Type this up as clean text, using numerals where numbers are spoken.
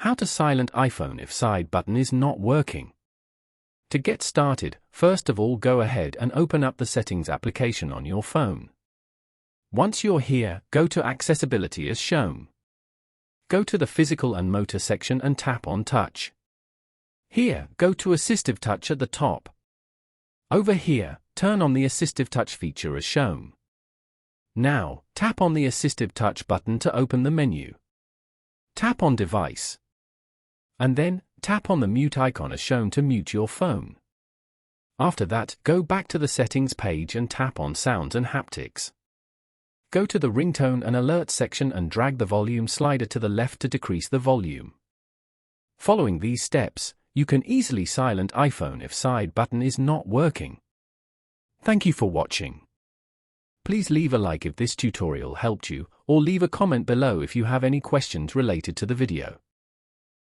How to silent iPhone if side button is not working. To get started, first of all go ahead and open up the Settings application on your phone. Once you're here, go to Accessibility as shown. Go to the Physical and Motor section and tap on Touch. Here, go to AssistiveTouch at the top. Over here, turn on the AssistiveTouch feature as shown. Now, tap on the AssistiveTouch button to open the menu. Tap on Device. And then, tap on the mute icon as shown to mute your phone. After that, go back to the Settings page and tap on Sounds and Haptics. Go to the Ringtone and Alert section and drag the volume slider to the left to decrease the volume. Following these steps, you can easily silent iPhone if side button is not working. Thank you for watching. Please leave a like if this tutorial helped you, or leave a comment below if you have any questions related to the video.